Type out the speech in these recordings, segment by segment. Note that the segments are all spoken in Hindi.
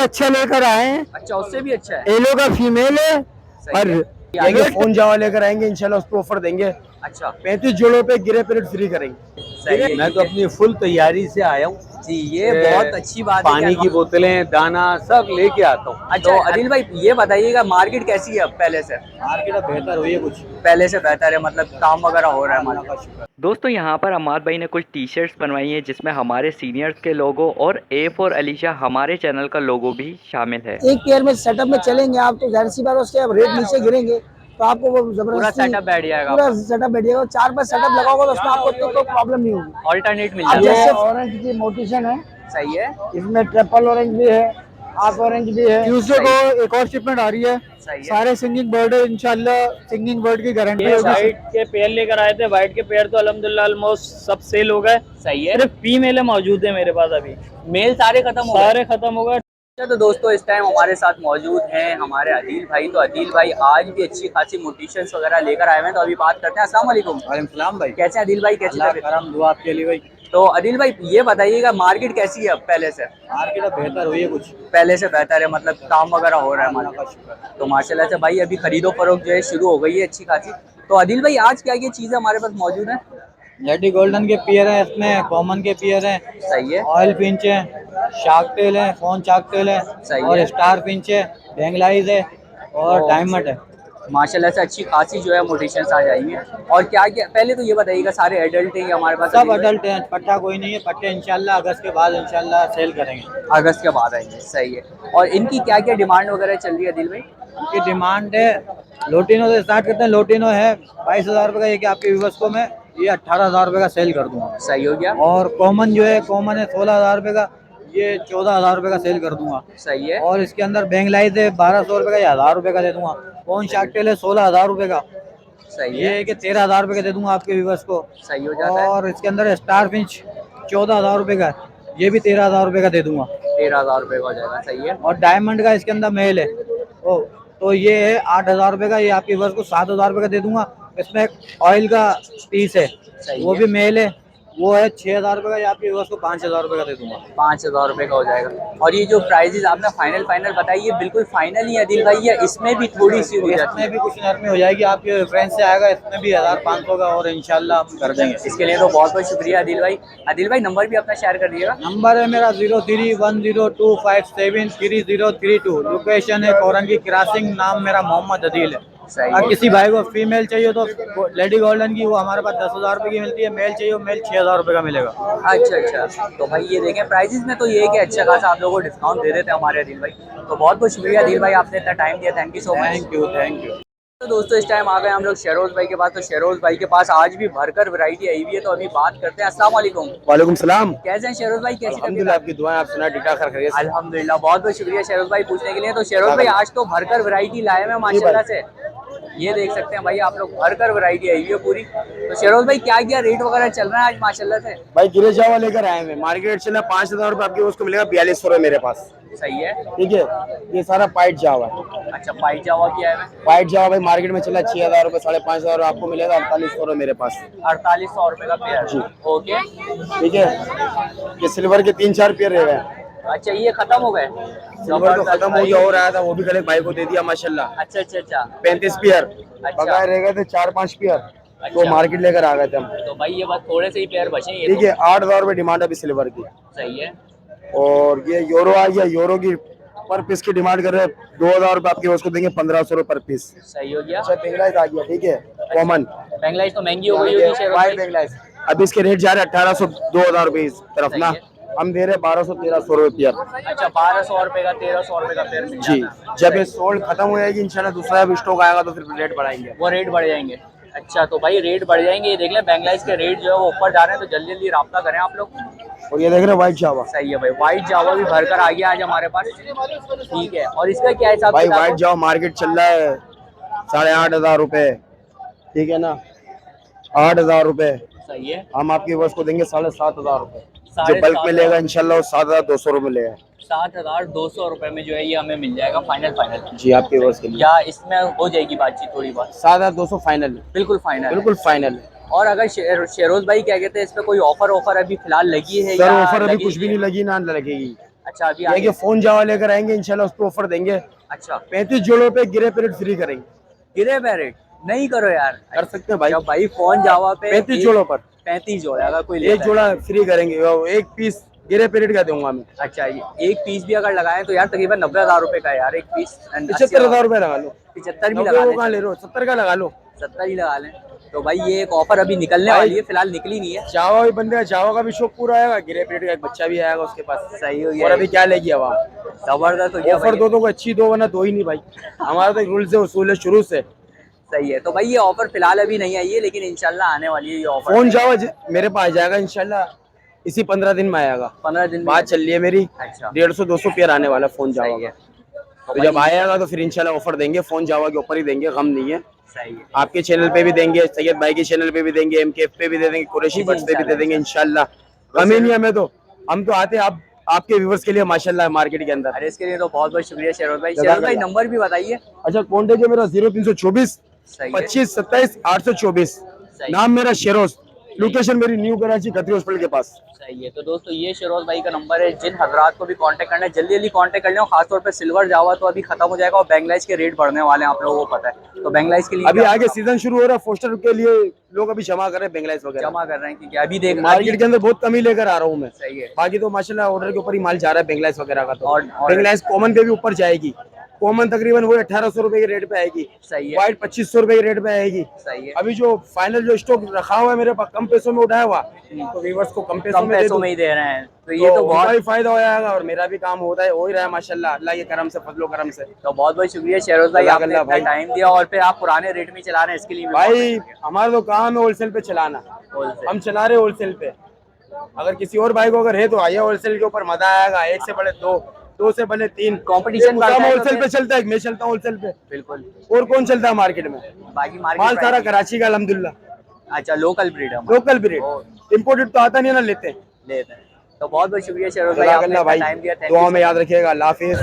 अच्छा लेकर आए हैं। अच्छा, उससे भी अच्छा है। एलो का फीमेल है। और आगे फोन जावा लेकर आएंगे इंशाल्लाह, उस पर ऑफर देंगे। अच्छा 35 जोड़ों पे गिरे पीरियड फ्री करेंगे। सही है। मैं तो अपनी फुल तैयारी से आया हूँ। जी, ये बहुत अच्छी बात है। पानी की बोतलें, दाना सब लेके आता हूँ। अच्छा, तो आदिल भाई ये बताइएगा मार्केट कैसी है अब पहले से? मार्केट अब बेहतर हुई है, कुछ पहले से बेहतर है, मतलब काम वगैरह हो रहा है अल्लाह का मार्केट? शुक्र। दोस्तों यहाँ पर अम्माद भाई ने कुछ टी शर्ट्स बनवाई हैं जिसमें हमारे सीनियर्स के लोगो और ए फॉर अलीशा हमारे चैनल का लोगो भी शामिल है। एक पेयर में सेटअप में चलेंगे आप तो जाहिर सी बात है, उसके अब रेट नीचे गिरेंगे तो आपको वो पूरा जबरदस्ती सेटअप बैठ जाएगा, पूरा सेटअप बैठेगा। 4-5 सेटअप लगाओगे तो उसमें आपको तो प्रॉब्लम नहीं होगी। ऑल्टरनेट मिल अब जाएगा। जैसे ऑरेंज की मोटिशन है, सही है। इसमें ट्रिपल ऑरेंज भी है, हाफ ऑरेंज भी है। ट्यूसडे को एक और शिपमेंट आ रही है। सही है। सारे सिंगिंग बर्ड है, इंशाल्लाह सिंगिंग बर्ड की गारंटी ये होगी। वाइट के पेयर लेकर आए थे। वाइट के पेयर तो अल्हम्दुलिल्लाह ऑलमोस्ट सब सेल हो गए। सही है। सिर्फ फीमेल मौजूद है मेरे पास अभी। मेल सारे खत्म हो गए। सारे खत्म हो गए। अच्छा, तो दोस्तों इस टाइम हमारे साथ मौजूद हैं हमारे अदील भाई। तो अदील भाई आज भी अच्छी खासी मोटिशंस वगैरह लेकर आए हैं, तो अभी बात करते हैं। अस्सलाम वालेकुम। वालेकुम सलाम भाई। कैसे हैं अदील भाई, कैसी अल्लाह तबीयत? करम दुआ आपके लिए भाई। तो अदील भाई ये बताइएगा मार्केट कैसी है अब पहले से? मार्केट अब बेहतर हुई है, कुछ पहले से बेहतर है, मतलब काम वगैरह हो रहा है अल्लाह का मार्केट? शुक्र। तो माशाल्लाह से भाई अभी खरीदो फरोख्त जो है शुरू हो गई है अच्छी खासी। तो अदील भाई आज क्या ये चीज़ें हमारे पास मौजूद है? लेडी गोल्डन के पेयर है, इसमें कॉमन के पेयर है, सही है। ऑयल पिंच है, शार्क टेल है, फोन शार्क टेल है, सही और है। स्टार पिंच है, बैंगलाइज है और डायमंड है। माशाल्लाह से अच्छी खासी जो है मोटिशंस आ जाएंगे। और क्या क्या पहले तो ये बताइएगा सारे एडल्ट हैं हमारे पास? सब अडल्ट हैं, पट्टा कोई नहीं है। पट्टे इंशाल्लाह अगस्त के बाद इंशाल्लाह सेल करेंगे। अगस्त के बाद आएंगे। सही है। और इनकी क्या क्या डिमांड वगैरह चल रही है अदिल भाई? उनकी डिमांड है, लोटिनो से स्टार्ट करते हैं। लोटिनो है 22,000 रुपये का, ये कि आपके व्यूवर्स को मैं ये 18,000 रुपये का सेल कर दूंगा। सही हो गया। और कॉमन जो है, कॉमन है 16,000 रुपये का, ये 14,000 रुपये का सेल कर दूंगा। सही है। और इसके अंदर बैंगलाइज है 1,200 रुपये का, या 1,000 रुपये का दे दूंगा। फोन शार्कटेल है 16,000 रुपये का, सही ये है। है कि 13,000 रुपये का दे दूंगा आपके व्यूवर्स को। सही हो जाता है। और इसके अंदर स्टार पिंच 14,000 रुपये का, ये भी 13,000 रुपये का दे दूंगा। 13,000 रुपये का हो जाएगा। सही है। और डायमंड का इसके अंदर मेल है, ओ तो ये है 8,000 रुपये का, ये आपके व्यूवर्स को 7,000 रुपये का दे दूंगा। इसमें ऑयल का पीस है, सही वो है। भी मेल है, वो है 6,000 रुपये का, ये आपके व्यूवर्स को 5,000 रुपये का दे दूंगा। 5,000 रुपये का हो जाएगा। और ये जो प्राइजेज आपने फाइनल फाइनल बताई ये बिल्कुल फाइनल ही है अदिल भाई, या इसमें भी थोड़ी सी हो जाती इसमें है? भी कुछ नरमी हो जाएगी, आपके रेफरेंस से आएगा, इसमें भी 1,500 का, और इंशाल्लाह हम कर देंगे। इसके लिए तो बहुत बहुत शुक्रिया अदिल भाई। अदिल भाई नंबर भी अपना शेयर कर दिएगा। नंबर है मेरा 0310257332। लोकेशन है कोरन की क्रॉसिंग, नाम मेरा मोहम्मद अदील है। सही और है। किसी भाई को फीमेल चाहिए तो लेडी गोल्डन की वो हमारे पास 10,000 रुपये की मिलती है। मेल चाहिए, मेल 6,000 रुपये का मिलेगा। अच्छा अच्छा, तो भाई ये देखें प्राइजेस में तो ये है कि अच्छा खासा आप लोगों को डिस्काउंट दे देते हैं हमारे अदिल भाई। तो बहुत बहुत शुक्रिया अदिल भाई, आपने इतना टाइम दिया, thank you so much. Thank you, thank you. तो दोस्तों इस टाइम आ गए हम लोग शेरोज भाई के पास। तो शेरोज भाई के पास आज भी भरकर वैरायटी आई हुई है, तो अभी बात करते हैं। अस्सलाम वालेकुम। वालेकुम सलाम। कैसे हैं शेरोज भाई, कैसी तबीयत? अल्हम्दुलिल्लाह, आपकी दुआएं, आप सुना टीका खैर खैरियत से? अल्हम्दुलिल्लाह, बहुत बहुत शुक्रिया शेरोज भाई पूछने के लिए। तो शेरोज भाई आज तो भरकर वैरायटी लाए हैं माशाल्लाह से, ये देख सकते हैं भाई आप लोग, भरकर वैरायटी आई हुई है पूरी। तो शेरोज भाई क्या क्या रेट वगैरह चल रहा है आज माशाल्लाह से? भाई गिरे जावा लेकर आए हैं, मार्केट चला 5,000 रुपये, आपके उसको मिलेगा 4,200 रुपये मेरे पास। सही है। ठीक है, ये सारा पाइट जावा है। अच्छा, पाई जावा किया है? पाइट जावा भाई मार्केट में चला 6,000 रुपये, 5,500, आपको मिलेगा 4,800 रुपये मेरे पास। 4,800 रुपये का पेयर जी। ओके। ठीक है, ये सिल्वर के 3-4 पेयर रह गए। अच्छा, ये खत्म हो गए? सिल्वर तो खत्म हो गया, हो रहा था, वो भी कल एक भाई को दे दिया माशाल्लाह। अच्छा अच्छा अच्छा। 35 पेयर अच्छा। बकाए रह गए थे, 4-5 पेयर तो अच्छा। मार्केट लेकर आ गए थे हम। तो भाई ये बात थोड़े से ही पेयर बचे ये ठीक तो। है, 8,000 रुपये डिमांड अभी सिल्वर की। सही है। और ये यूरो आ गया, यूरो की पर पीस की डिमांड कर रहे हैं 2,000 रुपये, आपके उसको देंगे 1,500 रुपये पर पीस। सही हो गया। अच्छा, बेंगलाइज आ गया, ठीक है, कॉमन बैंगलाइज तो महंगी हो गई होगी शेरोज वाइट भाई? बेंगलाइज अभी इसके रेट जा रहे हैं 1,800 2,000 रुपये इस तरफ सही ना, है। हम दे रहे हैं 1,200-1,300 रुपये पेयर। अच्छा, 1,200 रुपये का, 1,300 रुपये का पेयर मिल जी, जाता है। जब ये सोल्ड खत्म हो जाएगी इंशाल्लाह, दूसरा जब स्टॉक आएगा तो फिर रेट बढ़ाएंगे। वो रेट बढ़ जाएंगे। अच्छा, तो भाई रेट बढ़ जाएंगे, ये देख लें बैंगलाइज के रेट जो है वो ऊपर जा रहे हैं, तो जल्दी जल्दी राब्ता करें आप लोग। और ये देख रहे हैं व्हाइट जावा। सही है भाई, व्हाइट जावा भी भरकर आ गया आज हमारे पास। ठीक है, और इसका क्या हिसाब भाई किताब व्हाइट है? जावा मार्केट चल रहा है 8,500 रुपये, ठीक है ना, 8,000 रुपये। सही है। हम आपकी बस को देंगे 7,500 रुपये। जो 7,500 बल्क में लेगा इंशाल्लाह वो 7,200 रुपये मिलेगा। 7,200 रुपये में जो है ये हमें मिल जाएगा फाइनल फाइनल। जी, आपके बस के लिए या इसमें हो जाएगी बातचीत थोड़ी बात? 7,200 फाइनल, बिल्कुल फाइनल। बिल्कुल फाइनल है। और अगर शेरोज भाई क्या कहते हैं, इस पे कोई ऑफर ऑफर अभी फिलहाल लगी है सर या ऑफर अभी लगी कुछ भी है? नहीं लगी, ना लगेगी। अच्छा अभी ये कि आगे। फोन जावा लेकर आएंगे इंशाल्लाह, उस पर ऑफर देंगे। अच्छा 35 जोड़ों पे गिरे पीरियड फ्री करेंगे। गिरे पैरेट नहीं करो यार, कर सकते हैं भाई, जब भाई फोन जावा पे 35 जोड़ों पर 35 जोड़ा अगर कोई एक लेता है। जोड़ा फ्री करेंगे, और एक पीस गिरे पीरियड का दूंगा मैं। अच्छा ये एक पीस भी अगर लगाए तो यार तकरीबन 90,000 रुपए का है यार एक पीस। 75,000 रुपए लगा लो। 75 भी 90 लगा को लें, कहाँ ले रहे हो, 70 का लगा लो 70 ही लगा लें। तो भाई ये एक ऑफर अभी निकलने भाई। वाली है, फिलहाल निकली नहीं है। जावा भी बंदे, जावा का भी शौक पूरा आएगा, गिरे पीरियड का एक बच्चा भी आएगा उसके पास। सही हो गया, और अभी क्या लेगी अब आप? जबरदस्त हो गया ऑफर भाई। दो तो कोई अच्छी दो, वरना दो ही नहीं भाई। हमारा तो रूल से उसूल है शुरू से। सही है, तो भाई ये ऑफर फिलहाल अभी नहीं आई है, लेकिन इंशाल्लाह आने वाली है ये ऑफर। फोन जावा मेरे पास आ जाएगा इंशाल्लाह, इसी 15 दिन में आएगा। 15 दिन में बात चल रही है मेरी। अच्छा 150-200 पेयर आने वाला फोन जावा सही है, का। तो जब आएगा तो फिर इंशाल्लाह ऑफर देंगे, फोन जावा के ऊपर ही देंगे, गम नहीं है। सही है। आपके चैनल पे भी देंगे, सैयद भाई के चैनल पे भी देंगे, एमकेएफ पे भी दे देंगे, कुरैशी बट्स पे भी दे देंगे इंशाल्लाह। कमी नहीं हमें तो, हम तो आते हैं आप आपके व्यूवर्स के लिए माशाल्लाह मार्केट के अंदर। अरे इसके लिए तो बहुत बहुत शुक्रिया शेरोज भाई। शेरोज भाई नंबर भी बताइए। अच्छा कॉन्टेक्ट है मेरा 0324 सही है 25 27 824। सही। नाम मेरा शेरोज, लोकेशन मेरी न्यू कराची खत्री हॉस्पिटल के पास। सही है, तो दोस्तों ये शेरोज भाई का नंबर है। जिन हजरात को भी कांटेक्ट करना है जल्दी जल्दी कांटेक्ट कर लें। खासतौर पे सिल्वर जावा तो अभी खत्म हो जाएगा और बैंगलाइज के रेट बढ़ने वाले हैं, आप लोगों को पता है। तो बैंगलाइज के लिए अभी भी आप आगे सीजन शुरू हो रहा है, फोस्टर के लिए लोग अभी जमा कर रहे हैं बेंगलाइज वगैरह। जमा कर रहे हैं क्योंकि अभी देख मार्केट के अंदर बहुत कमी लेकर आ रहा हूँ मैं। सही है। बाकी तो माशाल्लाह ऑर्डर के ऊपर ही माल जा रहा है बेंगलाइज वगैरह का। तो और बेंगलाइज कॉमन पे भी ऊपर जाएगी। कॉमन तकरीबन वो 1800 रुपए के रेट पे आएगी। सही है वाइट 2500 रुपए के रेट पे आएगी। सही है। अभी जो फाइनल जो स्टॉक रखा हुआ है मेरे पास, कम पैसों में उठाया हुआ, तो व्यूअर्स को कम पैसों कम में दे पैसों दूं, में ही दे रहे हैं, तो ये तो उनका बहुत भी फायदा हो जाएगा और मेरा भी काम होता है, हो ही रहा है माशाल्लाह, अल्लाह के करम से, फजलो करम से। तो बहुत बहुत शुक्रिया शेरोज भाई, आपने जज़ाकल्लाह इतना भाई। टाइम दिया और फिर आप पुराने रेट में चला रहे हैं, इसके लिए भी भाई हमारा तो काम है होलसेल पे चलाना, Wholesale। हम चला रहे होलसेल पे। अगर किसी और भाई को अगर है तो आइए होलसेल के ऊपर, मजा आएगा। एक से बड़े दो, दो से बड़े तीन। Competition बढ़ता है तो होलसेल फिर- पे चलता है, मैं चलता हूँ होलसेल पे, बिल्कुल। और कौन चलता है मार्केट में? बाकी माल मार्केट सारा कराची का अल्हम्दुलिल्लाह, अच्छा लोकल ब्रीड है हमारा। लोकल ब्रीड, इम्पोर्टेड तो आता नहीं है ना, लेते हैं। लेते हैं। तो बहुत बहुत शुक्रिया शेरोज भाई, आपने जज़ाकल्लाह इतना भाई, टाइम दिया। थैंक दुआ यू। में याद रखिएगा, अल्लाह हाफिज़।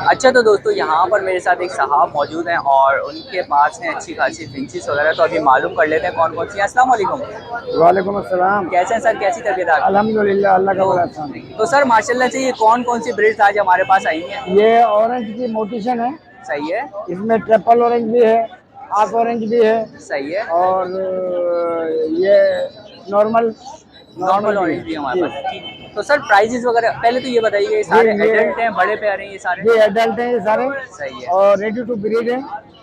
अच्छा तो दोस्तों यहाँ पर मेरे साथ एक साहब मौजूद हैं और उनके पास हैं अच्छी खासी फिंचेस वगैरह, तो अभी मालूम कर लेते हैं कौन कौन सी हैं। अस्सलाम वालेकुम। वालेकुम अस्सलाम। कैसे हैं सर, कैसी तबीयत आपकी? अल्हम्दुलिल्लाह, अल्लाह का बड़ा एहसान है। तो सर माशाल्लाह से ये कौन कौन सी ब्रीड्स आज हमारे पास आई हैं? ये ऑरेंज की मोटिशन है, सही है इसमें ट्रिपल ऑरेंज भी है, हाफ ऑरेंज भी है, सही है। और ये नॉर्मल नॉर्मल ऑरेंज भी है हमारे पास। ठीक। तो सर प्राइजेस वगैरह पहले तो ये बताइए, ये सारे ये- एडल्ट हैं, बड़े प्यारे हैं ये सारे? ये एडल्ट है ये सारे, सही है। और रेडी टू ब्रीड है।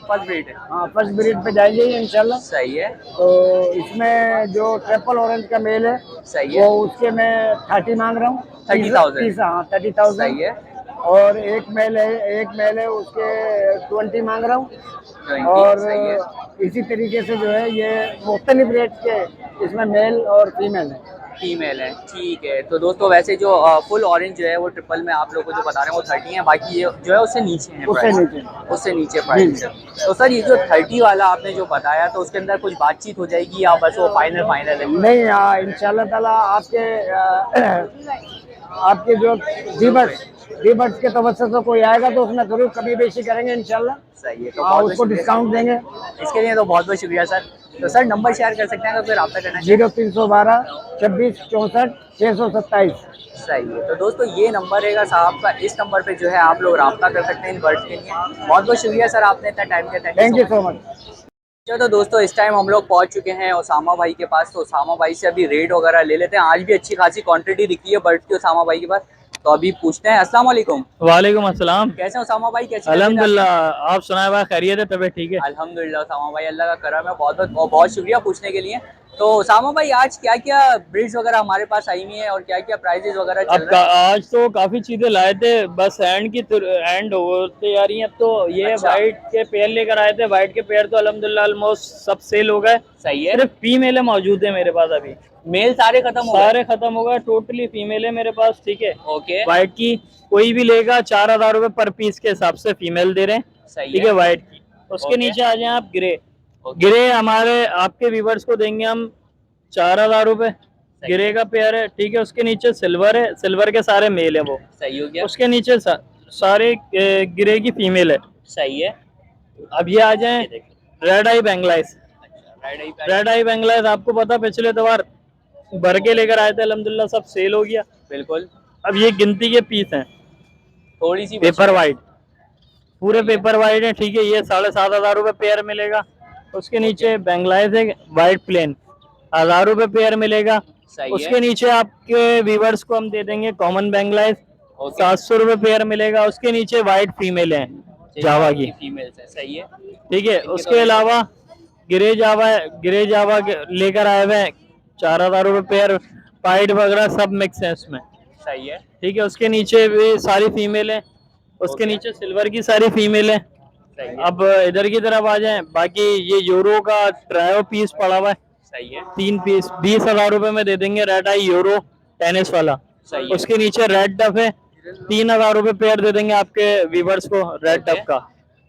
फर्स्ट ब्रीड है। हाँ, फर्स्ट ब्रीड पे जाएंगे ये इंशाल्लाह। सही है। तो इसमें जो ट्रिपल ऑरेंज का मेल है सही है। वो उसके मैं 30 मांग रहा हूँ। 30,000। हाँ 30,000। सही है। और एक मेल है उसके 20 मांग रहा हूँ। 20, और सही है। इसी तरीके से जो है ये मुख्तलिफ रेट के इसमें मेल और फीमेल है। फीमेल है, ठीक है। तो दोस्तों वैसे जो फुल ऑरेंज जो है वो ट्रिपल में आप लोगों को जो बता रहे हैं वो 30 है, बाकी ये जो है उससे नीचे है उससे price। नीचे। उससे नीचे प्राइस है। तो सर ये जो 30 वाला आपने जो बताया तो उसके अंदर कुछ बातचीत हो जाएगी या बस वो फाइनल है? नहीं, इंशाल्लाह ताला आपके जो डीबर्ड्स के तवज्जो से कोई आएगा तो उसमें जरूर कमी बेशी करेंगे इंशाल्लाह। सही है, तो हाँ, बहुत उसको शुक्रिया। डिस्काउंट देंगे। इसके लिए तो बहुत बहुत शुक्रिया सर। तो सर नंबर शेयर कर सकते हैं तो फिर रब्ता करना। 0312 26 64 627। सही है, तो दोस्तों ये नंबर रहेगा साहब का, इस नंबर पे जो है आप लोग रब्ता कर सकते हैं इन बर्ड्स के लिए। बहुत बहुत शुक्रिया सर, आपने इतना टाइम दिया। Thank you so much. चलो तो दोस्तों इस टाइम हम लोग पहुंच चुके हैं उसामा भाई के पास, तो उसामा भाई से अभी रेट वगैरह ले लेते हैं। आज भी अच्छी खासी क्वांटिटी दिखी है बर्ड्स की उसामा भाई के पास, तो अभी पूछते हैं। अस्सलाम वालेकुम। वालेकुम अस्सलाम। कैसे हैं उसामा भाई, कैसे? अल्हम्दुलिल्लाह, आप सुनाए भाई, खैरियत है? तबीयत ठीक है? अल्हम्दुलिल्लाह उसामा भाई, अल्लाह का करम है। बहुत शुक्रिया पूछने के लिए। तो उसामा भाई आज क्या क्या ब्रीड्स वगैरह हमारे पास आई हुई हैं और क्या क्या प्राइजेस वगैरह चल अब रहे हैं? आज तो काफी चीजें लाए थे, बस एंड होते जा रही हैं अब तो। ये अच्छा। वाइट के पेयर लेकर आए थे, वाइट के पेयर तो अल्हम्दुलिल्लाह ऑलमोस्ट सब सेल हो गए। सही है। सिर्फ फीमेल मौजूद है मेरे पास अभी। मेल सारे खत्म हो गए? सारे खत्म हो गए, टोटली फीमेल है मेरे पास। ठीक है, ओके। वाइट की कोई भी लेगा 4,000 रुपए पर पीस के हिसाब से फीमेल दे रहे हैं। सही ठीक है, वाइट की। उसके ओके। नीचे आ जाए आप ग्रे। ओके। ग्रे हमारे आपके व्यूवर्स को देंगे हम 4,000 रुपए, गिरे का पेयर है। ठीक है, उसके नीचे सिल्वर है, सिल्वर के सारे मेल है वो। सही हो गया। उसके नीचे सारे गिरे की फीमेल है। सही है। अब ये आ जाए रेड आई बेंगलाइज। अच्छा, रेड आई बेंगलाइज आपको पता पिछले बार भर के लेकर आए थे, अल्हम्दुलिल्लाह सब सेल हो गया। बिल्कुल। अब ये गिनती के पीस हैं। थोड़ी सी पेपर वाइट, पूरे पेपर वाइट है, ठीक है। ये 7,500 पेयर मिलेगा। उसके नीचे बेंगलाइज है वाइट प्लेन, 1,000 पेयर मिलेगा। सही उसके है। नीचे आपके व्यूवर्स को हम दे देंगे कॉमन बेंगलाइज, ओके। 700 पेयर मिलेगा। उसके नीचे वाइट फीमेल है जावा की, फीमेल्स है, सही है। ठीक है। इनके उसके तो अलावा ग्रे जावा लेकर आए हुए हैं, 4,000 पेयर, पाइड वगैरह सब मिक्स है इसमें, सही है। ठीक है। उसके नीचे भी सारी फीमेल है, उसके ओके। नीचे सिल्वर की सारी फीमेल है। सही है। अब इधर की तरफ आ जाएं, बाकी ये यूरो का ट्रायो पीस पड़ा हुआ है, सही है। 3 पीस 20,000 में दे देंगे। रेड आई यूरो टेनिस वाला। सही है। उसके नीचे रेड डफ है, 3,000 पेयर दे देंगे आपके व्यूवर्स को रेड ओके। डफ का।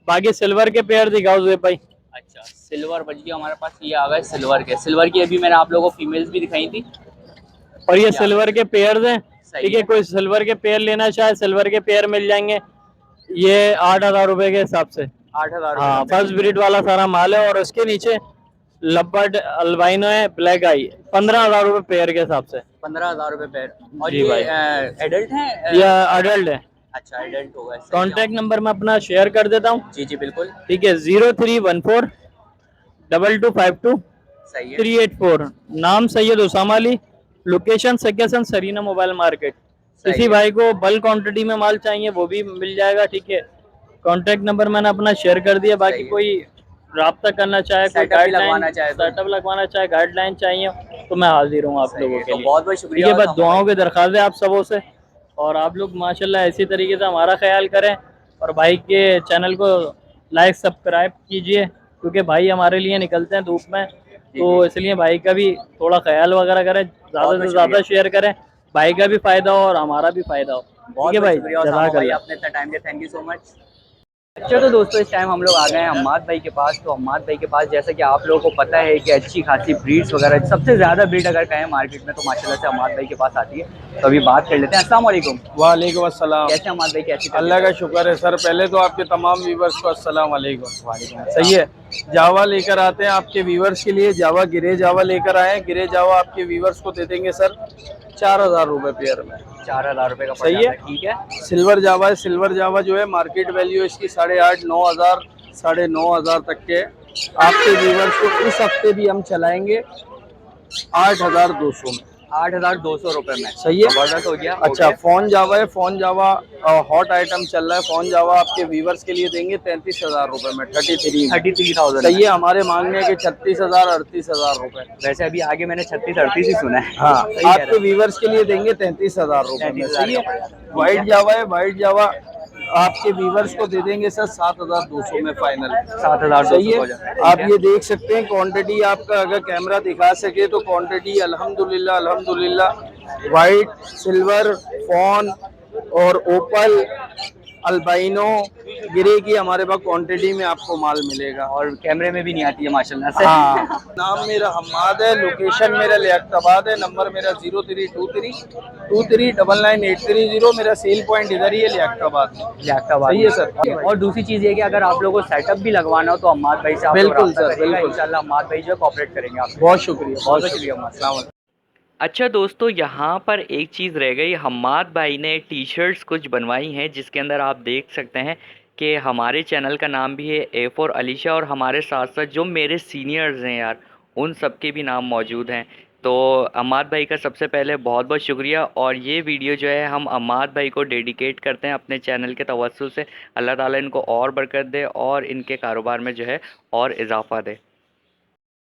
बाकी सिल्वर के पेयर दिखाओ जोएब भाई। अच्छा, सिल्वर बच गया हमारे पास, ये आ गए सिल्वर के। सिल्वर की अभी मैंने आप लोगों को फीमेल्स भी दिखाई थी। और ये सिल्वर के पेयर हैं, सही ठीक है। है। कोई सिल्वर के पेयर लेना चाहे सिल्वर के पेयर मिल जाएंगे, ये 8,000 के हिसाब से। 8,000 हाँ, फर्स्ट ब्रीड वाला सारा माल है। और उसके नीचे लबर्ड अल्बाइनो है ब्लैक आई, 15,000 पेयर के हिसाब से। 15,000 पेयर। और जी ये भाई। एडल्ट है? या अडल्ट है। अच्छा, एडल्ट होगा। सही है। कॉन्टैक्ट नंबर मैं अपना शेयर कर देता हूँ, जी जी बिल्कुल। ठीक है। 0314 2252 सही है। 384। नाम सैयद उसामा अली, लोकेशन सेकेसन सरीना मोबाइल मार्केट। सही किसी है। भाई को बल्क क्वांटिटी में माल चाहिए वो भी मिल जाएगा, ठीक है। कॉन्टैक्ट नंबर मैंने अपना शेयर कर दिया। बाकी सही है। कोई राब्ता करना चाहे, कोई सेटअप भी गाइडलाइन, लगवाना चाहे तो। सेटअप लगवाना चाहे, गाइडलाइन चाहिए तो मैं हाजिर हूँ आप सही लोगों है। के तो लिए, बहुत बहुत ठीक शुक्रिया है। बस उसामा दुआओं भाई। की दरख्वास्त है आप सबों से, और आप लोग माशाल्लाह इसी तरीके से हमारा ख्याल करें और भाई के चैनल को लाइक सब्सक्राइब कीजिए, क्योंकि भाई हमारे लिए निकलते हैं धूप में, तो इसलिए भाई का भी थोड़ा ख्याल वगैरह करें, ज़्यादा बहुत से ज़्यादा शुक्रिया। शेयर करें, भाई का भी फ़ायदा हो और हमारा भी फ़ायदा हो, ठीक बहुत है बहुत भाई। शुक्रिया उसामा भाई, जज़ाकल्लाह। आपने इतना टाइम दिया, थैंक यू सो मच। अच्छा, तो दोस्तों इस टाइम हम लोग आ गए हैं अम्माद भाई के पास। तो अम्माद भाई के पास जैसा कि आप लोगों को पता है कि अच्छी खासी ब्रीड्स वगैरह, सबसे ज़्यादा ब्रीड अगर कहें मार्केट में तो माशाल्लाह से अम्माद भाई के पास आती है। तो अभी बात कर लेते हैं। अस्सलाम वालेकुम। वालेकुम अस्सलाम। कैसे अम्माद भाई, कैसी अल्लाह का शुक्र है सर। पहले तो आपके तमाम व्यूवर्स को अस्सलाम वालेकुम। सही है। जावा लेकर आते हैं आपके व्यूवर्स के लिए, जावा गिरे जावा लेकर आए हैं। गिरे जावा आपके व्यूवर्स को दे देंगे सर 4,000 पेयर में। 4,000 का सही है। ठीक है। सिल्वर जावा है। सिल्वर जावा जो है मार्केट वैल्यू इसकी 8,500 9,000 9,500 तक के। आपके व्यूवर्स को इस हफ्ते भी हम चलाएंगे 8,200 में। 8,200 में। सही है। जबरदस्त हो गया। अच्छा, ओके। फोन जावा है। फोन जावा हॉट आइटम चल रहा है। फोन जावा आपके व्यूवर्स के लिए देंगे 33,000 में, 33 में। 33,000। सही है। हमारे मांगने के 36,000 38,000 रुपए। वैसे अभी आगे मैंने 36-38 ही सुना है। हाँ, सही कह रहे आपके व्यूवर्स के लिए देंगे 33,000 में। सही है। व्हाइट जावा है। व्हाइट जावा आपके व्यूवर्स को दे देंगे सर 7,200 में फाइनल। 7,200 सही है। हो जाता है। आप ये देख सकते हैं क्वांटिटी आपका, अगर कैमरा दिखा सके तो क्वांटिटी अल्हम्दुलिल्लाह अल्हम्दुलिल्लाह। वाइट, सिल्वर, फॉन और ओपल, अल्बाइनो, गिरे की हमारे पास क्वांटिटी में आपको माल मिलेगा। और कैमरे में भी नहीं आती है माशाल्लाह से। हाँ। नाम मेरा हम्माद है, लोकेशन मेरा लियाकताबाद है, नंबर मेरा 032323999830। मेरा सेल पॉइंट इधर ही है लियाकताबाद में। लियाकताबाद। सही है सर। और दूसरी चीज़ ये कि अगर आप लोगों को सेटअप भी लगवाना हो तो अम्माद भाई से आप लोग बिल्कुल राब्ता सर, करिएगा। बिल्कुल। इंशाल्लाह अम्माद भाई जो है कोऑपरेट करेंगे आपसे। बहुत शुक्रिया। बहुत बहुत शुक्रिया अम्माद साहब। अच्छा दोस्तों, यहाँ पर एक चीज़ रह गई। हम्माद भाई ने टी शर्ट्स कुछ बनवाई हैं जिसके अंदर आप देख सकते हैं कि हमारे चैनल का नाम भी है ए फॉर अलीशा, और हमारे साथ साथ जो मेरे सीनियर्स हैं यार उन सब के भी नाम मौजूद हैं। तो हम्माद भाई का सबसे पहले बहुत बहुत शुक्रिया। और ये वीडियो जो है हम हम्माद भाई को डेडिकेट करते हैं अपने चैनल के तवस्सुल से। अल्लाह ताला इनको और बरकत दे और इनके कारोबार में जो है और इजाफ़ा दे।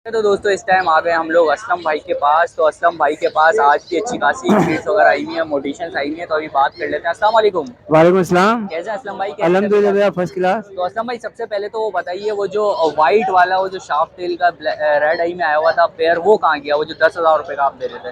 तो दोस्तों इस टाइम आ गए हम लोग असलम भाई के पास। तो असलम भाई के पास आज की अच्छी खासी ब्रीड्स वगैरह आई हुई है, मोडिशंस आई हुई है। तो अभी बात कर लेते हैं। अस्सलाम वालेकुम। वालेकुम अस्सलाम। कैसे हैं असलम भाई? अल्हम्दुलिल्लाह भैया फर्स्ट क्लास। तो असलम भाई सबसे पहले तो वो बताइए, वो जो वाइट वाला, वो जो शार्प टेल का रेड आई में आया हुआ था पेयर, वो कहाँ गया? वो जो 10,000 का आप दे रहे थे।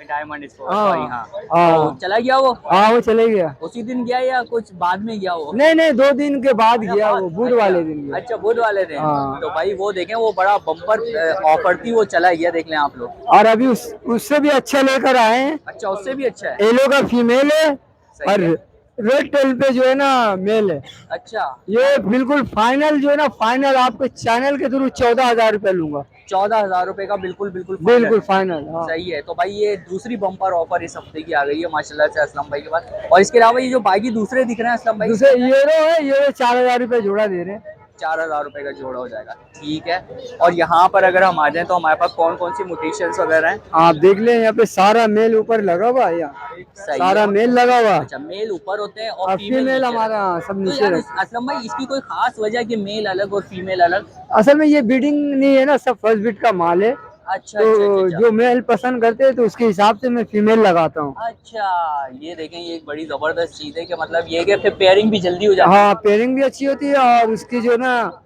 डायमंड स्प्रो, सॉरी। हाँ, तो चला गया वो? हाँ वो चले गया। उसी दिन गया या कुछ बाद में गया वो? नहीं नहीं, 2 दिन के बाद गया वो, बुध वाले दिन गया। अच्छा, बुध वाले दिन। हाँ। तो भाई वो देखें, वो बड़ा बम्पर ऑफर थी, वो चला गया, देख लें आप लोग। और अभी उससे भी अच्छा लेकर आए हैं। अच्छा, उससे भी अच्छा है। येलो का फीमेल है सही और है। रेड टेल पे जो है ना मेल है। अच्छा, ये बिल्कुल फाइनल जो है ना, फाइनल आपके चैनल के थ्रू 14,000 रुपये लूंगा। 14,000 रुपए का बिल्कुल बिल्कुल बिल्कुल final। फाइनल। हाँ सही है। तो भाई ये दूसरी बम्पर ऑफर इस हफ्ते की आ गई है माशाल्लाह से असलम भाई के पास। और इसके अलावा ये जो बाकी दूसरे दिख रहे हैं असलम भाई, दूसरे यूरो है, यूरो 4,000 रुपये जोड़ा दे रहे हैं। 4,000 रुपए का जोड़ा हो जाएगा। ठीक है। और यहाँ पर अगर हम आ जाएं तो हमारे पास कौन कौन सी म्यूटेशंस वगैरह हैं? आप देख लें यहाँ पे सारा मेल ऊपर लगा हुआ है, यहाँ सही सारा है। मेल लगा हुआ। अच्छा, मेल ऊपर होते हैं और और फीमेल फीमेल नीचे। हमारा सब तो नीचे यार रहते असलम भाई इसकी कोई खास वजह कि मेल अलग और फीमेल अलग? हैं। असल में ये बीडिंग नहीं है ना, सब फर्स्ट बीट का माल है। अच्छा तो अच्छा अच्छा जो मेल पसंद करते हैं तो उसके हिसाब से मैं फीमेल लगाता हूँ। अच्छा। ये देखें, ये एक बड़ी जबरदस्त चीज है कि मतलब ये कि फिर पेयरिंग भी जल्दी हो जाती है। हाँ, पेयरिंग भी अच्छी होती है और उसकी जो ना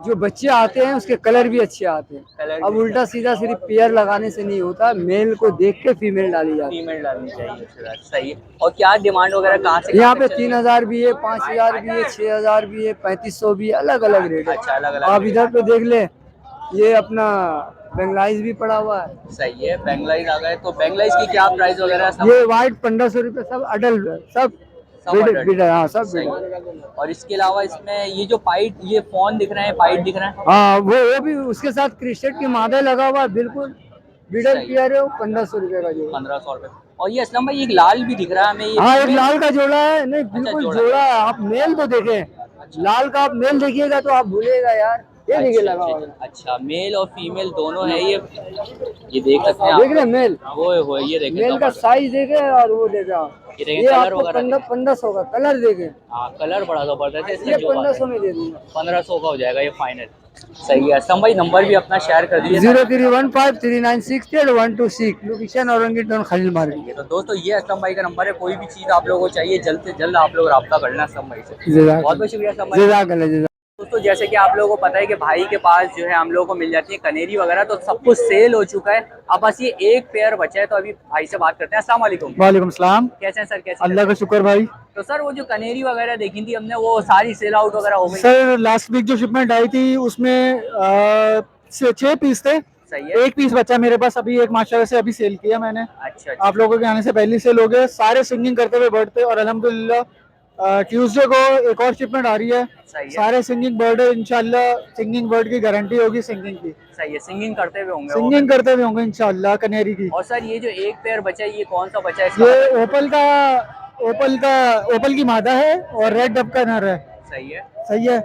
जो बच्चे आते हैं उसके कलर भी अच्छे आते हैं। कलर अब भी उल्टा सीधा सिर्फ पेयर लगाने से नहीं होता, मेल को देख के फीमेल डाली जाती है। फीमेल डालनी चाहिए उसके बाद। सही है। और क्या डिमांड वगैरह कहाँ से यहाँ कहाँ पे तक चल रही है? 3,000 भी है, 5,000 भी है, 6,000 भी है, 3,500 भी है, अलग अलग रेट है। अच्छा, अलग अलग आप रेट। इधर पे देख ले, ये अपना बेंगलाइज भी पड़ा हुआ है। सही है। बैंगलाइज आ गए तो बैंगलाइज की क्या प्राइस वगैरह है? सब ये वाइट 1,500 रुपये, सब अडल्ट, सब सब बिड adult। बिड है, हाँ सब सही बिड है। और इसके अलावा इसमें ये जो पाइट, ये फोन दिख रहे हैं, पाइट दिख रहे हैं। हाँ, वो भी उसके साथ क्रिस्टेट की मादा लगा हुआ है, बिल्कुल बिडल सही। पियर है, वो 1,500 रुपये का जो। 1500 रुपए। और ये असलम भाई एक लाल भी दिख रहा है हमें, ये हाँ, एक female? लाल का जोड़ा है, नहीं बिल्कुल जोड़ा जोड़ा है। आप मेल तो देखें, लाल का आप मेल देखिएगा तो आप भूलिएगा यार, ये देखिए लगा हुआ है। अच्छा, मेल और फीमेल दोनों है ये देख सकते हैं देख रहे हैं आप। मेल, वो ये देखें मेल का जबरदस्त। साइज देखे और वो देखे आप। ये देखें ये कलर आपको वगैरह 1,500 का कलर देखे, हाँ, कलर बड़ा जबरदस्त है इसका। ये जो 1,500 में दे दूंगा। 1500 का हो जाएगा ये फाइनल। सही है। असलम भाई नंबर भी अपना शेयर कर दीजिए। 0315396812 location Orangi town Khalil market. तो दोस्तों ये असलम भाई का नंबर है, कोई भी चीज़ आप लोगों को चाहिए जल्द से जल्द आप लोग रब्ता कर लेना असलम भाई से। बहुत बहुत शुक्रिया असलम भाई। जज़ाकल्लाह। दोस्तों जैसे कि आप लोगों को पता है कि भाई के पास जो है हम लोगों को मिल जाती है कनेरी वगैरह, तो सब कुछ सेल हो चुका है। अब बस ये एक पेयर बचा है, तो अभी भाई से बात करते हैं। अस्सलाम वालेकुम। वालेकुम सलाम। कैसे हैं सर? कैसे अल्लाह का शुक्र भाई। तो सर वो जो कनेरी वगैरह देखी थी हमने, वो सारी सेल आउट वगैरह हो गई? सर लास्ट वीक जो शिपमेंट आई थी उसमें 6 पीस थे, सही है। एक पीस बचा मेरे पास अभी, एक माशाल्लाह से अभी सेल किया मैंने। अच्छा आप लोगों के आने से पहले सेल हो गए, सारे सिंगिंग करते हुए बर्ड थे और अल्हम्दुलिल्लाह ट्यूसडे को एक और शिपमेंट आ रही है। सही है। सारे सिंगिंग बर्ड है, इंशाल्लाह सिंगिंग बर्ड की गारंटी होगी सिंगिंग की, सही है। सिंगिंग करते हुए होंगे वो। सिंगिंग करते हुए होंगे इंशाल्लाह कनेरी की। और सर ये जो एक पेयर बचा है, ये कौन सा बचा है इसका? ये ओपल की मादा है और रेड डब का नर है। सही है। सही है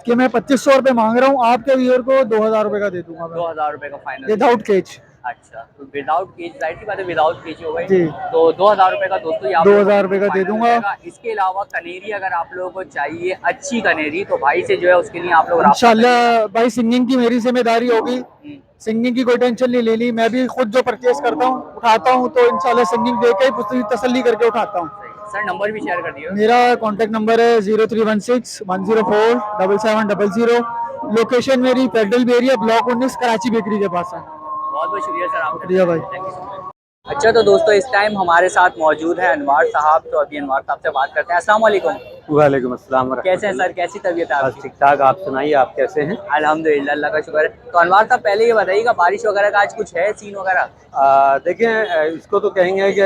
कि मैं 2,500 रुपये मांग रहा हूँ, आपके व्यूअर को 2,000 रुपये का दे दूंगा 2000 रुपए का फाइनल विदाउट केज। अच्छा, तो विदाउट केज, जाहिर सी बात है विदाउट केज हो गई। जी। तो 2000 रुपए का दोस्तों ये आप 2,000 रुपये का दे final हो दूंगा। जाएगा। इसके अलावा कनेरी अगर आप लोगों को चाहिए अच्छी कनेरी, तो भाई से जो है उसके लिए आप लोग राब्ता इंशाल्लाह भाई सिंगिंग की मेरी जिम्मेदारी होगी, करिए। सिंगिंग की कोई टेंशन नहीं लेनी, मैं भी खुद जो परचेज करता हूँ उठाता हूँ तो इंशाल्लाह सिंगिंग दे के पूरी तसल्ली करके उठाता हूँ। सर नंबर भी शेयर कर दिए। मेरा कॉन्टैक्ट नंबर है 0316-104-7700। लोकेशन मेरी federal area block 19 Karachi bakery के पास है। बहुत बहुत शुक्रिया सर आपका। शुक्रिया भाई। Thank you so much। अच्छा तो दोस्तों इस टाइम हमारे साथ मौजूद है अनवार साहब, तो अभी अनवार साहब से बात करते हैं। अस्सलाम वालेकुम। वालेकुम अस्सलाम। कैसे हैं सर? कैसी तबीयत है बस आपकी? ठीक ठाक, आप सुनाइए, आप कैसे हैं? अल्हम्दुलिल्लाह, अल्लाह का शुक्र है। तो अनवार साहब पहले ये बताइएगा, बारिश वगैरह का आज कुछ है सीन वगैरह? देखें, इसको तो कहेंगे कि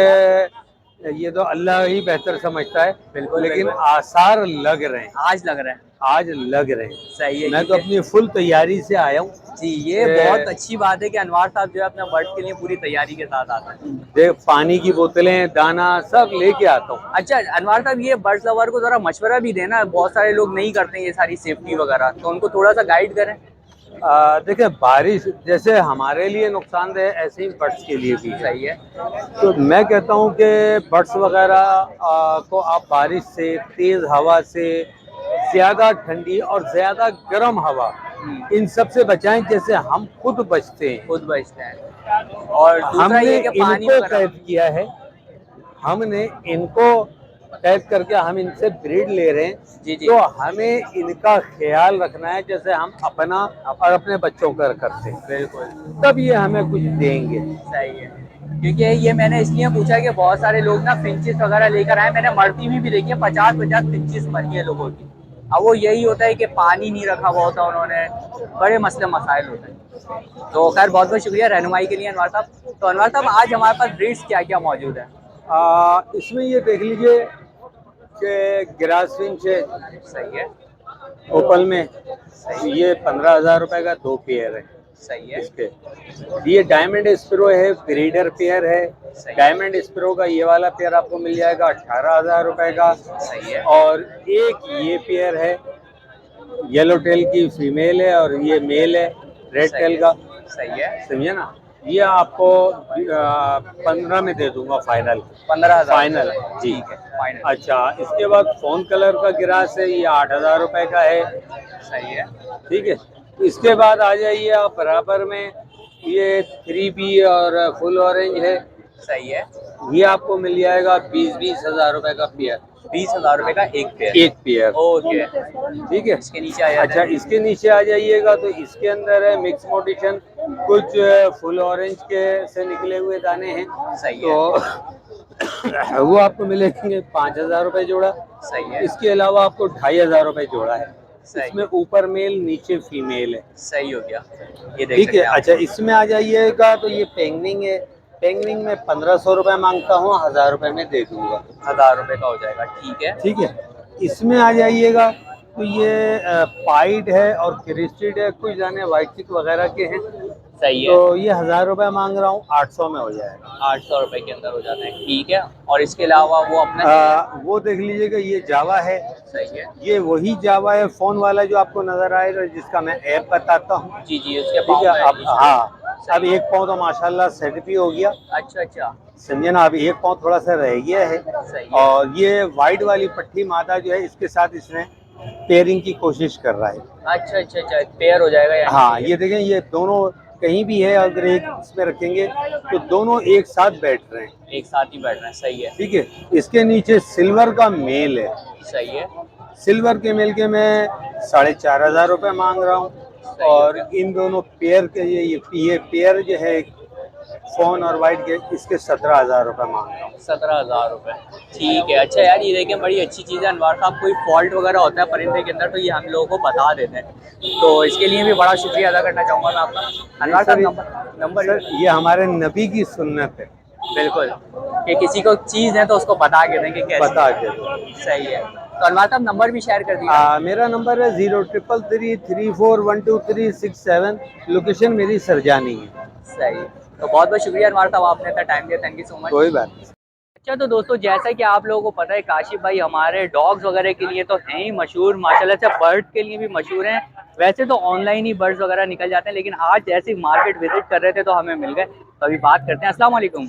ये तो अल्लाह ही बेहतर समझता है, बिल्कुल, लेकिन बिल्कुल। आसार लग रहे हैं, आज लग रहा है। आज लग रहे हैं। सही है। मैं तो अपनी फुल तैयारी से आया हूँ। जी, ये बहुत अच्छी बात है कि अनवार साहब जो है अपने बर्ड के लिए पूरी तैयारी के साथ आता है। देख, पानी की बोतलें, दाना सब लेके आता हूँ। अच्छा अनवार साहब, ये बर्ड लवर को जरा मशवरा भी देना, बहुत सारे लोग नहीं करते हैं ये सारी सेफ्टी वगैरह, तो उनको थोड़ा सा गाइड करें। देखिए, बारिश जैसे हमारे लिए नुकसानदेह, ऐसे ही बर्ड्स के लिए भी है। सही है। तो मैं कहता हूँ कि बर्ड्स वगैरह को आप बारिश से, तेज़ हवा से, ज़्यादा ठंडी और ज़्यादा गर्म हवा, इन सब से बचाएं जैसे हम खुद बचते हैं। खुद बचते हैं। और दूसरा हमने ये कि पानी इनको वगैरह। कैद किया है, हमने इनको कैद करके हम इनसे ब्रीड ले रहे हैं। जी जी। तो हमें इनका ख्याल रखना है जैसे हम अपना और अपने बच्चों का करते हैं। बिल्कुल तब ये हमें कुछ देंगे। सही है। क्योंकि ये मैंने इसलिए पूछा कि बहुत सारे लोग ना फिंचेस वगैरह लेकर आए, मैंने मरती हुई भी देखी है, 50-50 फिंचेस मरी है लोगों की। अब वो यही होता है कि पानी नहीं रखा हुआ होता उन्होंने, बड़े मसले मसाइल होते हैं। तो खैर बहुत बहुत शुक्रिया रहनुमाई के लिए अनवार साहब। तो अनवार साहब आज हमारे पास ब्रीड्स क्या क्या मौजूद है? इसमें ये देख लीजिए कि ग्रास फिंच है, सही है। ओपल में, ये 15,000 रुपए का 2 पेयर है। सही है। इसके ये डायमंड स्प्रो है, ब्रीडर पेयर है। सही। डायमंड स्प्रो का ये वाला पेयर आपको मिल जाएगा 18,000 रुपए का। सही है। और एक ये पेयर है, येलो टेल की फीमेल है और ये मेल है रेड सही टेल है। का। सही है। समझे ना, ये आपको 15 में दे दूंगा फाइनल। 15,000 फाइनल जी। ठीक है, फाइनल। अच्छा, इसके बाद फोन कलर का गिरास है, ये 8,000 रुपए का है। सही है। ठीक है। इसके बाद आ जाइए आप बराबर में, ये 3B और फुल ऑरेंज है। सही है। ये आपको मिल जाएगा 20 हजार रुपए का पेयर। 20,000 रुपए का एक पेयर। एक पेयर। ओके। ठीक है। इसके नीचे आ जाते अच्छा, हैं। इसके नीचे आ जाइएगा तो इसके अंदर है मिक्स मोटिशन, कुछ फुल ऑरेंज के से निकले हुए दाने हैं। सही तो वो आपको मिलेंगे 5,000 रुपए जोड़ा। सही है। इसके अलावा आपको 2,500 रुपए जोड़ा है। सही। इसमें ऊपर मेल नीचे फीमेल है। सही हो गया, ये देख ठीक सकते है। हैं आप। अच्छा, इसमें आ जाइएगा तो ये पेंगविंग है। पेंगविंग में 1,500 रुपए मांगता हूँ, 1,000 रुपए में दे दूंगा। 1000 रुपए का हो जाएगा, ठीक है। ठीक है। इसमें आ जाइएगा तो ये पाइड है और क्रिस्टेड है, कुछ दाने व्हाइट चिक वगैरह के हैं। सही है। तो ये 1,000 रुपए मांग रहा हूँ, 800 में हो जाएगा। 800 रुपए के अंदर हो जाता है, ठीक है। और इसके अलावा वो अपना वो देख लीजिएगा, ये जावा है। सही है। ये वही जावा है फोन वाला जो आपको नजर आएगा, जिसका मैं ऐप बताता हूँ। जी जी, उसके ठीक पाँव है। में अब नीचे। हाँ, अब एक पाँव तो माशाल्लाह सेट भी हो गया। अच्छा अच्छा। समझे ना, अब एक पाँव थोड़ा सा रह गया है। सही है। और ये वाइट वाली पट्टी मादा जो है, इसके साथ इसने पेयरिंग की कोशिश कर रहा है। अच्छा अच्छा अच्छा, पेयर हो जाएगा यानी हाँ, कि ये देखें, ये दोनों कहीं भी है, अगर एक इसमें रखेंगे तो दोनों एक साथ बैठ रहे हैं। एक साथ ही बैठ रहे हैं। सही है। ठीक है। इसके नीचे सिल्वर का मेल है। सही है। सिल्वर के मेल के मैं 4,500 रुपए मांग रहा हूँ। और इन दोनों पेयर के ये पेयर जो है फोन और वाइट के, इसके 17,000 रुपए मांग रहा हूँ। 17,000 रुपए, ठीक है। अच्छा यार, ये देखें, बड़ी अच्छी चीज़ है अनवार साहब। कोई फॉल्ट वगैरह होता है परिंदे के अंदर तो ये हम लोगों को बता देते हैं, तो इसके लिए भी बड़ा शुक्रिया अदा करना चाहूँगा मैं आपका। अनवार साहब, नंबर सर, ये हमारे नबी की सुन्नत है। बिल्कुल, कि किसी को चीज़ है तो उसको बता के दें कि कैसी बता है। के दो। सही है। तो अनवार साहब, नंबर भी शेयर कर दीजिए। मेरा नंबर है 0333341237। लोकेशन मेरी सरजानी है। सही। तो बहुत बहुत शुक्रिया अनवार साहब, आपने इतना टाइम दिया, थैंक यू सो मच। कोई बात नहीं। अच्छा, तो दोस्तों, जैसा कि आप लोगों को पता है, काशिफ भाई हमारे डॉग्स वगैरह के लिए तो हैं ही मशहूर, माशाल्लाह से बर्ड के लिए भी मशहूर हैं। वैसे तो ऑनलाइन ही बर्ड्स वगैरह निकल जाते हैं, लेकिन आज जैसे मार्केट विजिट कर रहे थे तो हमें मिल गए। तो अभी बात करते हैं। अस्सलाम वालेकुम।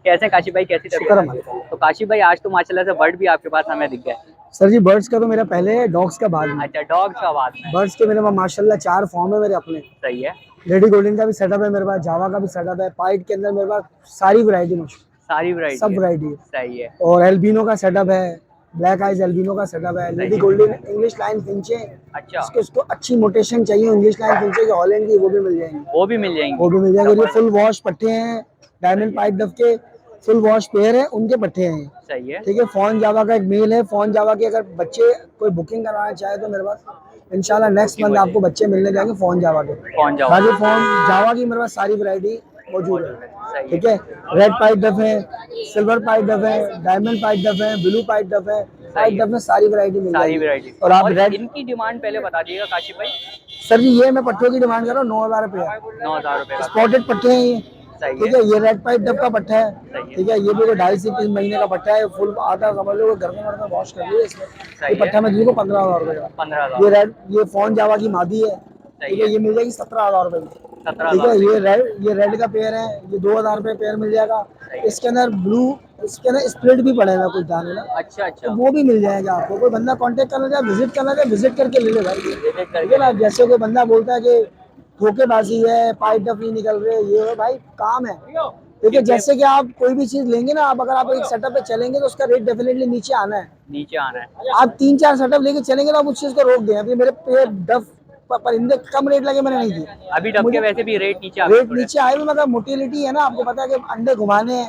कैसे हैं काशिफ भाई, कैसी तबीयत? तो काशिफ भाई, आज तो माशाल्लाह से बर्ड भी आपके पास हमें दिख गए। सर जी, बर्ड्स का तो मेरा पहले है, डॉग्स का बाद में। अच्छा, डॉग्स का बात है। बर्ड्स के मेरे पास माशाल्लाह 4 फॉर्म है मेरे अपने। सही है। लेडी गोल्डन का भी सेटअप है मेरे पास, जावा का भी सेटअप है, पाइट के अंदर मेरे पास सारी वैरायटी मशहूर, सारी वैरायटी, सब वैरायटी है। सही है। और एल्बिनो का सेटअप है, ब्लैक आइज एल्बिनो का सेटअप है, लेडी गोल्डन इंग्लिश लाइन फिंचे। अच्छा, उसको अच्छी मोटेशन चाहिए, इंग्लिश लाइन फिंचे की हॉलैंड की, वो भी मिल जाएंगी। वो भी मिल जाएंगे। वो भी मिल जाएंगे। ये फुल वॉश पट्टे हैं, डायमंड पाइप डफ के फुल वॉश पेयर है, उनके पट्टे हैं। सही है। ठीक है। फोन जावा का एक मेल है। फोन जावा के अगर बच्चे कोई बुकिंग करवाना चाहे तो मेरे पास इंशाल्लाह नेक्स्ट मंथ आपको बच्चे मिलने जाएंगे फोन जावा के। फोन जावा, बाकी फोन जावा की मेरे पास सारी वैरायटी मौजूद है। सही ठीक है। रेड पाइप डफ है, सिल्वर पाइप डफ है, डायमंड पाइप डफ है, ब्लू पाइप डफ है, पाइप डफ में सारी वैरायटी मिल सारी जाएगी। वैरायटी। और आप रेड, इनकी डिमांड पहले बता दीजिएगा काशिफ भाई। सर जी, ये मैं पट्टों की डिमांड कर रहा हूँ 9,000 रुपये। 9,000 रुपए का। स्पॉटेड पट्टे हैं ये। सही ठीक है। ये रेड पाइप डब का पट्टा है। सही है। ठीक है। ये भी 2.5 से 3 महीने का पट्टा है, फुल आता समझ लो घर में वॉश कर लिया इसमें। ये पट्टा मैं दूंगा 15,000 रुपए का। 15,000। ये रेड, ये फोन जावा की मादी है। ठीक है। ये मिल जाएगी 17,000 रुपए की। 17,000। ठीक है। ये रेड का पेयर है, ये 2,000 रुपए पेयर मिल जाएगा। इसके अंदर ब्लू, इसके अंदर स्प्लिट भी पड़ेगा कुछ दाने ना, अच्छा अच्छा, तो वो भी मिल जाएगा आपको। कोई बंदा कांटेक्ट करना चाहे, विजिट करना चाहे, विजिट करके ले ले भाई। विजिट ठीक करके है ना। जैसे कोई बंदा बोलता है कि धोखेबाजी है, पाइप डफ नहीं निकल रहे, ये है भाई, काम है। ठीक है। जैसे कि आप कोई भी चीज लेंगे ना, आप अगर आप एक सेटअप पे चलेंगे तो उसका रेट डेफिनेटली नीचे आना है। नीचे आना है। आप 3-4 सेटअप लेके चलेंगे तो आप उस चीज को रोक दें। अभी मेरे पे डफ परिंदे कम रेट लगे, मैंने नहीं दिए। अभी डब के वैसे भी रेट नीचे आ रेट नीचे आए भी, मतलब मोटिलिटी है ना, आपको पता है कि अंडे घुमाने हैं,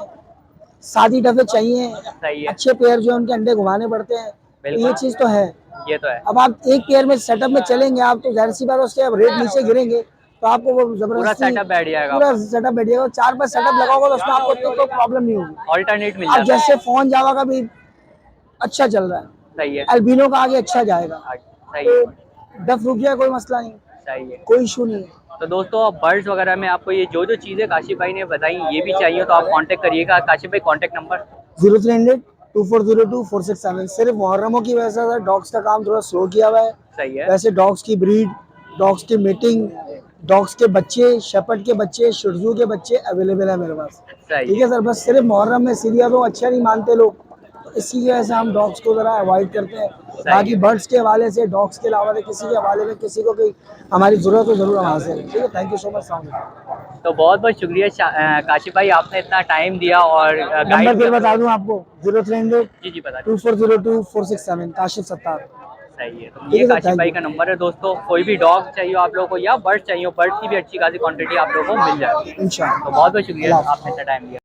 शादी डफे चाहिए, सही है। अच्छे पेयर जो है उनके अंडे घुमाने पड़ते हैं, तो ये चीज तो है। ये तो है। अब आप एक पेयर में सेटअप में चलेंगे आप, तो जाहिर सी बात है उसके अब रेट नीचे गिरेंगे तो आपको वो पूरा जबरदस्ती सेटअप बैठ जाएगा, पूरा सेटअप बैठ जाएगा। 4-5 सेटअप लगाओगे तो उसमें आपको कोई प्रॉब्लम नहीं होगी। ऑल्टरनेट मिल अब जाता है। जैसे फोन जावा का भी अच्छा चल रहा है, सही है। एल्बिनो का आगे अच्छा जाएगा, सही है। तो डफ रुक जाए कोई मसला नहीं। सही है। कोई इशू नहीं है। तो दोस्तों बर्ड्स वगैरह में आपको ये जो जो चीज़ें काशिफ भाई ने बताई ये भी चाहिए तो आप कांटेक्ट करिएगा। काशिफ भाई कांटेक्ट नंबर 0300-2402-467। सिर्फ मुहर्रमों की वजह से डॉग्स का काम थोड़ा स्लो किया हुआ है। सही है। वैसे डॉग्स की ब्रीड, डॉग्स की मीटिंग, डॉग्स के बच्चे, शेपर्ड के बच्चे, शिर्जू के बच्चे अवेलेबल है मेरे पास। सही ठीक है सर, बस सिर्फ मुहर्रम में सीरिया तो अच्छा नहीं मानते लोग, तो इसी की वजह से हम डॉग्स को जरा अवॉइड करते हैं। बाकी बर्ड्स के हवाले से, डॉग्स के अलावा किसी के हवाले में किसी को कोई हमारी जरूरत हो जरूर हम हाजिर हैं। ठीक है, थैंक यू सो मच। तो बहुत बहुत शुक्रिया काशिफ भाई, आपने इतना टाइम दिया और नंबर फिर बता दूं आपको, 0300 जी जी बता 2402-467, काशिफ सत्तार। सही है। तो ठीक ये है सर, काशिफ thank भाई you। का नंबर है दोस्तों। कोई भी डॉग चाहिए आप लोगों को या बर्ड चाहिए, बर्ड की भी अच्छी खासी क्वांटिटी आप लोगों को मिल जाएगी। इंशाल्लाह। तो बहुत बहुत शुक्रिया अल्लाह हाफ़िज़। आपने इतना टाइम दिया।